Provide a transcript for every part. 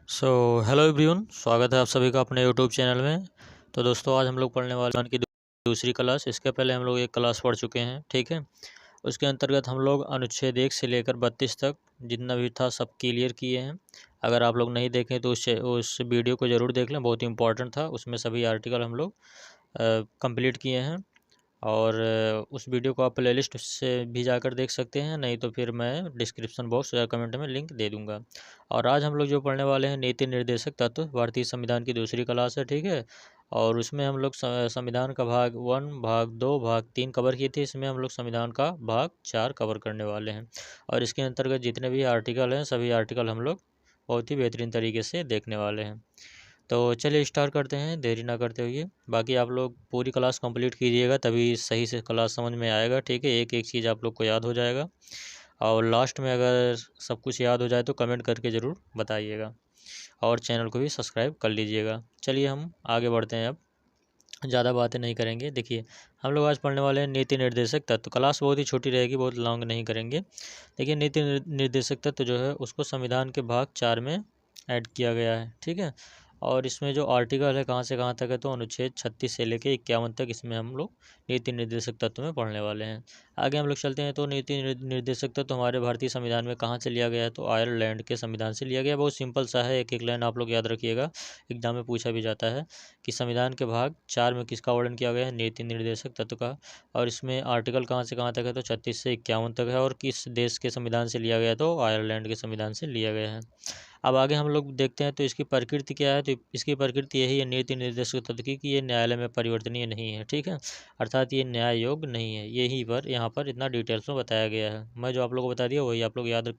So hello everyone, स्वागत है आप सभी का अपने यूट्यूब चैनल में। तो दोस्तों, आज हम लोग पढ़ने वाले हैं की दूसरी क्लास। इसके पहले हम लोग एक क्लास पढ़ चुके हैं, ठीक है। उसके अंतर्गत हम लोग अनुच्छेद 1 से लेकर 32 तक जितना भी था सब क्लियर किए हैं। अगर आप लोग नहीं देखें तो उस वीडियो को ज़रूर देख लें, बहुत इंपॉर्टेंट था। उसमें सभी आर्टिकल हम लोग कंप्लीट किए हैं। और उस वीडियो को आप प्लेलिस्ट से भी जाकर देख सकते हैं, नहीं तो फिर मैं डिस्क्रिप्शन बॉक्स या कमेंट में लिंक दे दूंगा। और आज हम लोग जो पढ़ने वाले हैं नीति निर्देशक तत्व भारतीय संविधान की दूसरी क्लास है, ठीक है। और उसमें हम लोग संविधान का भाग 1, भाग 2, भाग 3 कवर किए थे। इसमें हम लोग संविधान का भाग 4 कवर करने वाले हैं। और इसके अंतर्गत जितने भी आर्टिकल हैं सभी आर्टिकल हम लोग बहुत ही बेहतरीन तरीके से देखने वाले हैं। तो चलिए स्टार्ट करते हैं देरी ना करते हुए। बाकी आप लोग पूरी क्लास कंप्लीट कीजिएगा, तभी सही से क्लास समझ में आएगा, ठीक है। एक एक चीज़ आप लोग को याद हो जाएगा। और लास्ट में अगर सब कुछ याद हो जाए तो कमेंट करके ज़रूर बताइएगा। और चैनल को भी सब्सक्राइब कर लीजिएगा। चलिए हम आगे बढ़ते हैं। अब ज़्यादा बातें नहीं करेंगे। देखिए, हम लोग आज पढ़ने वाले हैं नीति निर्देशक तत्व। क्लास बहुत ही छोटी रहेगी, बहुत लॉन्ग नहीं करेंगे। देखिए, नीति निर्देशक तत्व जो है उसको संविधान के भाग 4 में ऐड किया गया है, ठीक है। और इसमें जो आर्टिकल है कहाँ से कहाँ तक है, तो अनुच्छेद 36 से लेकर 51 तक इसमें हम लोग नीति निर्देशक तत्व में पढ़ने वाले हैं। आगे हम लोग चलते हैं। तो नीति निर्देशक तत्व हमारे भारतीय संविधान में कहाँ से लिया गया है, तो आयरलैंड के संविधान से लिया गया। बहुत सिंपल सा है, एक एक लाइन आप लोग याद रखिएगा, एग्जाम में पूछा भी जाता है कि संविधान के भाग 4 में किसका वर्णन किया गया है, नीति निर्देशक तत्व का। और इसमें आर्टिकल कहाँ से कहाँ तक है, तो 36 से 51 तक है। और किस देश के संविधान से लिया गया है, तो आयरलैंड के संविधान से लिया गया है। अब आगे हम लोग देखते हैं तो इसकी प्रकृति क्या है। तो इसकी प्रकृति यही है नीति निर्देशक तत्व की, कि ये न्यायालय में परिवर्तनीय नहीं है, ठीक है। अर्थात ये न्याय योग्य नहीं है। यही पर यहाँ पर इतना डिटेल्स में बताया गया है। मैं जो आप लोगों को बता दिया वही आप लोग याद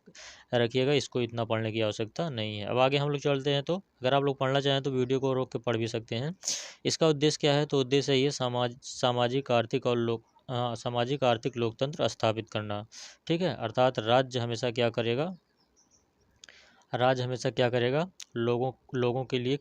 रखिएगा, इसको इतना पढ़ने की आवश्यकता नहीं है। अब आगे हम लोग चलते हैं। तो अगर आप लोग पढ़ना चाहें तो वीडियो को रोक के पढ़ भी सकते हैं। इसका उद्देश्य क्या है, तो उद्देश्य ये सामाजिक आर्थिक और सामाजिक आर्थिक लोकतंत्र स्थापित करना, ठीक है। अर्थात राज्य हमेशा क्या करेगा, लोगों के लिए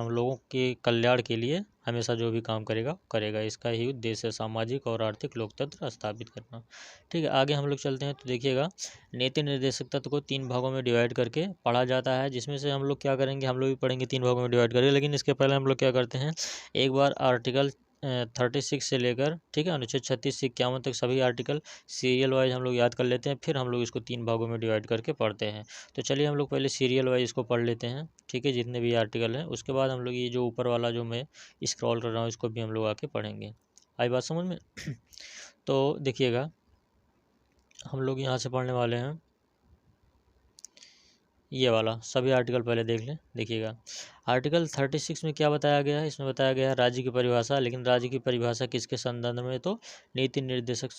लोगों के कल्याण के लिए हमेशा जो भी काम करेगा। इसका ही उद्देश्य है सामाजिक और आर्थिक लोकतंत्र स्थापित करना, ठीक है। आगे हम लोग चलते हैं। तो देखिएगा, नीति निर्देशक तत्व को 3 भागों में डिवाइड करके पढ़ा जाता है, जिसमें से हम लोग क्या करेंगे, हम लोग भी पढ़ेंगे 3 भागों में डिवाइड करके। लेकिन इसके पहले हम लोग क्या करते हैं, एक बार आर्टिकल 36 से लेकर, ठीक है, अनुच्छेद 36 से 51 तक सभी आर्टिकल सीरियल वाइज हम लोग याद कर लेते हैं। फिर हम लोग इसको 3 भागों में डिवाइड करके पढ़ते हैं। तो चलिए हम लोग पहले सीरियल वाइज इसको पढ़ लेते हैं, ठीक है, जितने भी आर्टिकल हैं। उसके बाद हम लोग ये जो ऊपर वाला जो मैं स्क्रॉल कर रहा हूँ इसको भी हम लोग आके पढ़ेंगे। आई बात समझ में? तो देखिएगा, हम लोग यहाँ से पढ़ने वाले हैं ये वाला सभी आर्टिकल। पहले देख लें। देखिएगा, आर्टिकल 36 में क्या बताया गया है, इसमें बताया गया है राज्य की परिभाषा। लेकिन राज्य की परिभाषा किसके संदर्भ में, तो नीति निर्देशक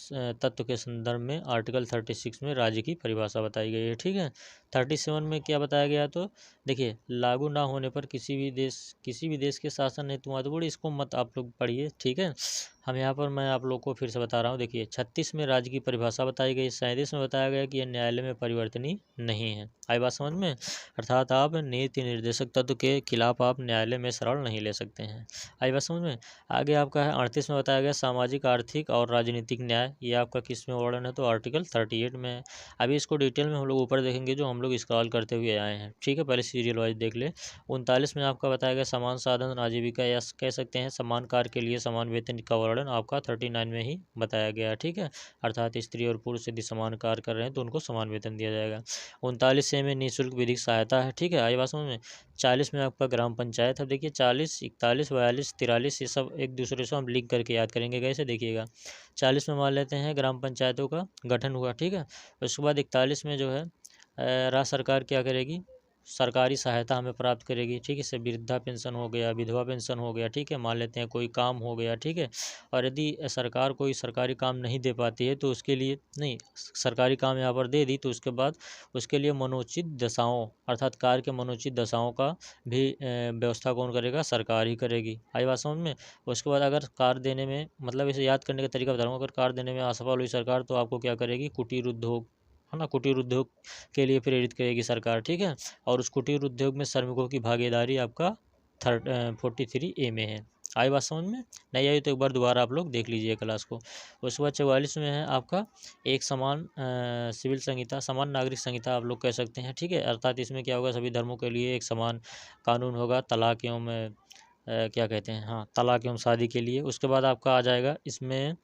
तत्व के संदर्भ में आर्टिकल 36 में राज्य की परिभाषा बताई गई है, ठीक है। 37 में क्या बताया गया, तो देखिए, लागू ना होने पर किसी भी देश के शासन हेतु महत्वपूर्ण, इसको मत आप लोग पढ़िए, ठीक है। हम यहाँ पर मैं आप लोग को फिर से बता रहा हूँ। देखिए, 36 में राज्य की परिभाषा बताई गई, 37 में बताया गया कि यह न्यायालय में परिवर्तनीय नहीं है। आई बात समझ में? अर्थात आप नीति निर्देशक तत्व के खिलाफ आप न्यायालय में शरण नहीं ले सकते हैं। आई बात समझ में? आगे आपका है 38 में बताया गया सामाजिक आर्थिक और राजनीतिक न्याय। ये आपका किस में वर्णन है, तो आर्टिकल 38 में है। अभी इसको डिटेल में हम लोग ऊपर देखेंगे जो हम लोग स्क्रॉल करते हुए आए हैं, ठीक है। पहले सीरियल वाइज देख ले। 39 में आपका बताया गया समान साधन आजीविका, या कह सकते हैं समान कार्य के लिए समान वेतन का वर्णन आपका 39 में ही बताया गया है, ठीक है। अर्थात स्त्री और पुरुष यदि समान कार्य कर रहे हैं तो उनको समान वेतन दिया जाएगा। 39 से में निःशुल्क विधिक सहायता है, ठीक है। आई बात समझ में? 40 में आपका ग्राम पंचायत। अब देखिए, 40, 41, 42, 43 ये सब एक दूसरे से हम लिंक करके याद करेंगे। कैसे, देखिएगा, 40 में मान लेते हैं ग्राम पंचायतों का गठन हुआ, ठीक है। उसके बाद 41 में जो है राज्य सरकार क्या करेगी, सरकारी सहायता हमें प्राप्त करेगी, ठीक है। इससे वृद्धा पेंशन हो गया, विधवा पेंशन हो गया, ठीक है। मान लेते हैं कोई काम हो गया, ठीक है। और यदि सरकार कोई सरकारी काम नहीं दे पाती है तो उसके लिए नहीं, सरकारी काम यहाँ पर दे दी तो उसके बाद उसके लिए मनोचित दशाओं, अर्थात कार्य के मनोचित दशाओं का भी व्यवस्था कौन करेगा, सरकार ही करेगी। आई बात समझ में? उसके बाद अगर कार्य देने में, मतलब इसे याद करने का तरीका बता रहा हूँ, अगर कार्य देने में असफल हुई सरकार तो आपको क्या करेगी, कुटीर उद्योग, है ना, कुटीर उद्योग के लिए प्रेरित करेगी सरकार, ठीक है। और उस कुटीर उद्योग में श्रमिकों की भागीदारी आपका 43A में है। आई बात समझ में? नहीं आई तो एक बार दोबारा आप लोग देख लीजिए क्लास को। उसके बाद 44 में है आपका एक समान सिविल संहिता, समान नागरिक संहिता आप लोग कह सकते हैं, ठीक है। अर्थात इसमें क्या होगा, सभी धर्मों के लिए एक समान कानून होगा, तलाक एवं क्या कहते हैं, हाँ, तलाक एवं शादी के लिए। उसके बाद आपका आ जाएगा इसमें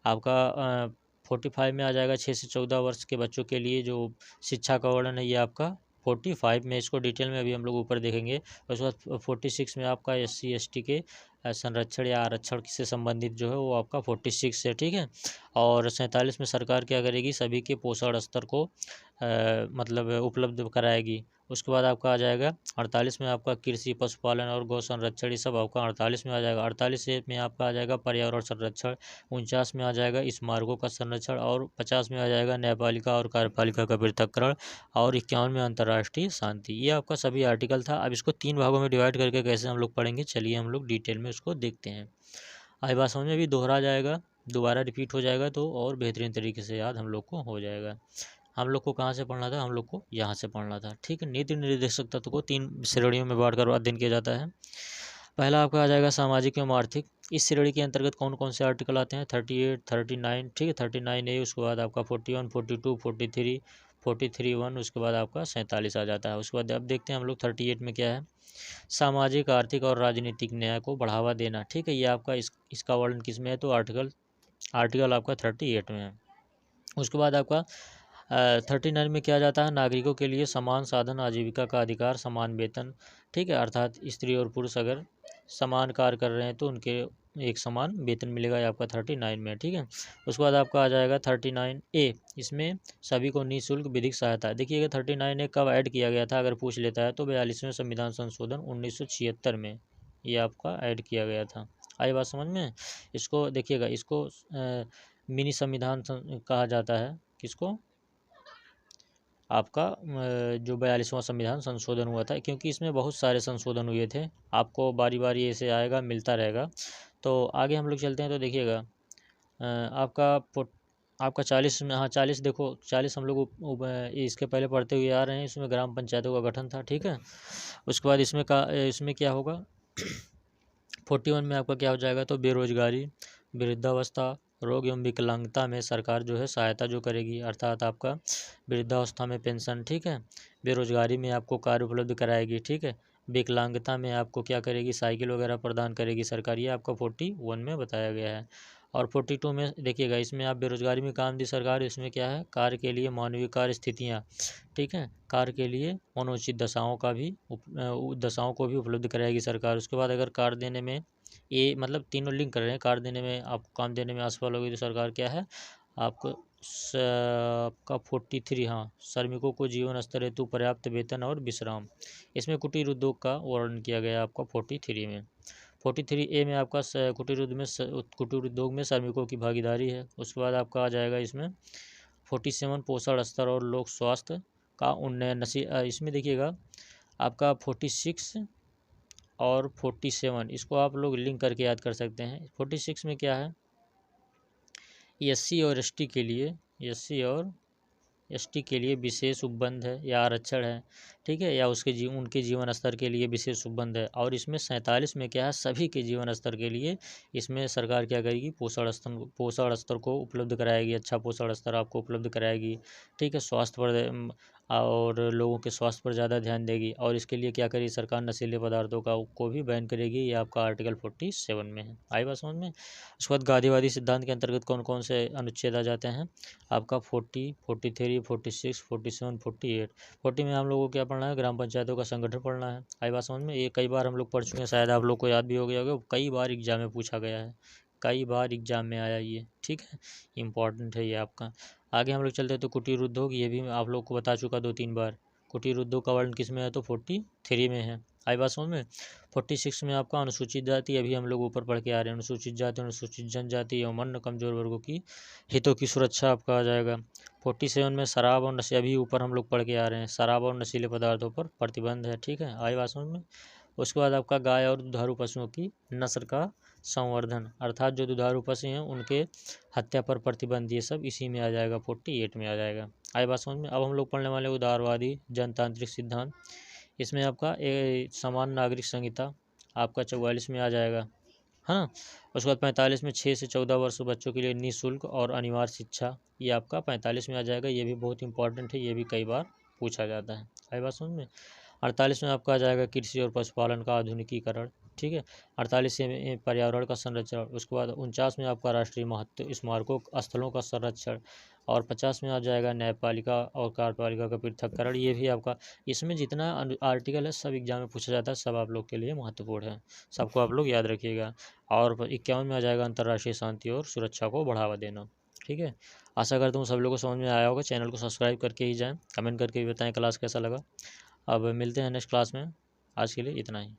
आपका 45 में आ जाएगा 6 से 14 वर्ष के बच्चों के लिए जो शिक्षा का वर्णन है, ये आपका 45 में, इसको डिटेल में अभी हम लोग ऊपर देखेंगे। उसके बाद 46 में आपका SC ST के संरक्षण या आरक्षण से संबंधित जो है वो आपका 46 है, ठीक है। और 47 में सरकार क्या करेगी, सभी के पोषण स्तर को मतलब उपलब्ध कराएगी। उसके बाद आपका आ जाएगा 48 में आपका कृषि, पशुपालन और गौ संरक्षण, ये सब आपका 48 में आ जाएगा। 48 में आपका आ जाएगा पर्यावरण संरक्षण। 49 में आ जाएगा स्मारकों का संरक्षण। और 50 में आ जाएगा न्यायपालिका और कार्यपालिका का पृथक्करण। और 51 में अंतर्राष्ट्रीय शांति। ये आपका सभी आर्टिकल था। अब इसको 3 भागों में डिवाइड करके कैसे हम लोग पढ़ेंगे, चलिए हम लोग डिटेल में उसको देखते हैं। आई बात समझ में? भी दोहरा जाएगा, दोबारा रिपीट हो जाएगा तो और बेहतरीन तरीके से याद हम लोग को हो जाएगा। हम लोग को कहाँ से पढ़ना था, हम लोग को यहाँ से पढ़ना था, ठीक है। नीति निर्देशक तत्व को 3 श्रेणियों में बांटकर अध्ययन किया जाता है। पहला आपका आ जाएगा सामाजिक एवं आर्थिक। इस श्रेणी के अंतर्गत कौन कौन से आर्टिकल आते हैं, 38, 39, ठीक है, 39A। उसके बाद आपका 41, 42, 43, 43(1). उसके बाद आपका 47 आ जाता है। उसके बाद अब देखते हैं हम लोग 38 में क्या है। सामाजिक, आर्थिक और राजनीतिक न्याय को बढ़ावा देना, ठीक है। ये आपका इसका वर्णन किस में है, तो आर्टिकल आपका 38 में है। उसके बाद आपका 39 में क्या जाता है, नागरिकों के लिए समान साधन आजीविका का अधिकार, समान वेतन, ठीक है। अर्थात स्त्री और पुरुष अगर समान कार्य कर रहे हैं तो उनके एक समान वेतन मिलेगा, ये आपका 39 में, ठीक है। उसके बाद आपका आ जाएगा 39A। इसमें सभी को निःशुल्क विधिक सहायता। देखिएगा 39A कब ऐड किया गया था, अगर पूछ लेता है तो 42वें संविधान संशोधन 1976 में ये आपका ऐड किया गया था। आई बात समझ में? इसको देखिएगा, इसको मिनी संविधान कहा जाता है। किसको? आपका जो 42वां संविधान संशोधन हुआ था, क्योंकि इसमें बहुत सारे संशोधन हुए थे। आपको बारी बारी ऐसे आएगा, मिलता रहेगा। तो आगे हम लोग चलते हैं तो देखिएगा आपका 40 में, हाँ 40 देखो, 40 हम लोग इसके पहले पढ़ते हुए आ रहे हैं। इसमें ग्राम पंचायतों का गठन था, ठीक है। उसके बाद इसमें क्या होगा 41 में आपका क्या हो जाएगा, तो बेरोजगारी, वृद्धावस्था, रोग एवं विकलांगता में सरकार जो है सहायता जो करेगी, अर्थात आपका वृद्धावस्था में पेंशन, ठीक है। बेरोजगारी में आपको कार्य उपलब्ध कराएगी, ठीक है। विकलांगता में आपको क्या करेगी, साइकिल वगैरह प्रदान करेगी सरकार, ये आपका 41 में बताया गया है। और 42 में देखिएगा, इसमें आप बेरोजगारी में काम दी सरकार, इसमें क्या है, कार्य के लिए मानवीय कार्य स्थितियाँ, ठीक है, कार्य के लिए मनोचित दशाओं को भी उपलब्ध कराएगी सरकार। उसके बाद अगर कार्य देने में ये मतलब तीनों लिंक कर रहे हैं, कार्य देने में आपको काम देने में असफल होगी तो सरकार क्या है आपको आपका 43, हाँ, श्रमिकों को जीवन स्तर हेतु पर्याप्त वेतन और विश्राम। इसमें कुटीर उद्योग का वर्णन किया गया आपका 43 में। 43A में आपका कुटीर उद्योग में श्रमिकों की भागीदारी है। उसके बाद आपका आ जाएगा इसमें 47 पोषण स्तर और लोक स्वास्थ्य का उन्नयन। इसमें देखिएगा आपका 46 और 47, इसको आप लोग लिंक करके याद कर सकते हैं। 46 में क्या है, SC और ST के लिए विशेष उपबंध है या आरक्षण है, ठीक है, या उनके जीवन स्तर के लिए विशेष उपबंध है। और इसमें 47 में क्या है, सभी के जीवन स्तर के लिए इसमें सरकार क्या करेगी, पोषण स्तर को उपलब्ध कराएगी, अच्छा पोषण स्तर आपको उपलब्ध कराएगी, ठीक है। स्वास्थ्य पर और लोगों के स्वास्थ्य पर ज़्यादा ध्यान देगी। और इसके लिए क्या करेगी सरकार, नशीले पदार्थों को भी बैन करेगी, ये आपका आर्टिकल 47 में है। आई बात समझ में? उसके बाद गांधीवादी सिद्धांत के अंतर्गत कौन कौन से अनुच्छेद आ जाते हैं, आपका 40, 43, 46, 47, 48। 40 में हम लोगों को क्या पढ़ना है, ग्राम पंचायतों का संगठन पढ़ना है। आई बात समझ में? ये कई बार हम लोग पढ़ चुके हैं, शायद आप लोग को याद भी हो गया होगा, कई बार एग्जाम में पूछा गया है, कई बार एग्जाम में आया ये, ठीक है, इंपॉर्टेंट है ये आपका। आगे हम लोग चलते हैं तो कुटीर उद्योग, ये भी आप लोग को बता चुका 2-3 बार। कुटीर उद्योग का वर्णन किस में है, तो 43 में है। आई बात समझ में? 46 में आपका अनुसूचित जाति, अभी हम लोग ऊपर पढ़ के आ रहे हैं, अनुसूचित जाति, अनुसूचित जनजाति एवं अन्य कमजोर वर्गों की हितों की सुरक्षा आपका आ जाएगा। 47 में शराब और नशे, अभी ऊपर हम लोग पढ़ के आ रहे हैं, शराब और नशीले पदार्थों पर प्रतिबंध है, ठीक है। आई बात समझ में? उसके बाद आपका गाय और दुधारू पशुओं की नस्ल का संवर्धन, अर्थात जो दुधारू पशु हैं उनके हत्या पर प्रतिबंध, ये सब इसी में आ जाएगा, 48 में आ जाएगा। आई बात समझ में? अब हम लोग पढ़ने वाले उदारवादी जनतांत्रिक सिद्धांत। इसमें आपका समान नागरिक संहिता आपका 44 में आ जाएगा, है ना। उसके बाद 45 में 6 से 14 वर्ष बच्चों के लिए निःशुल्क और अनिवार्य शिक्षा, ये आपका 45 में आ जाएगा। ये भी बहुत इंपॉर्टेंट है, ये भी कई बार पूछा जाता है। आई बात समझ में। 48 में आपका आ जाएगा कृषि और पशुपालन का आधुनिकीकरण, ठीक है। 48 में पर्यावरण का संरक्षण। उसके बाद 49 में आपका राष्ट्रीय महत्व स्मारकों स्थलों का संरक्षण। और 50 में आ जाएगा न्यायपालिका और कार्यपालिका का पृथक्करण, ये भी आपका, इसमें जितना आर्टिकल है सब एग्जाम में पूछा जाता है, सब आप लोग के लिए महत्वपूर्ण है, सबको आप लोग याद रखिएगा। और 51 में आ जाएगा अंतर्राष्ट्रीय शांति और सुरक्षा को बढ़ावा देना, ठीक है। आशा करता हूँ सब लोगों को समझ में आया होगा। चैनल को सब्सक्राइब करके ही जाएं, कमेंट करके भी बताएं क्लास कैसा लगा। अब मिलते हैं नेक्स्ट क्लास में, आज के लिए इतना ही।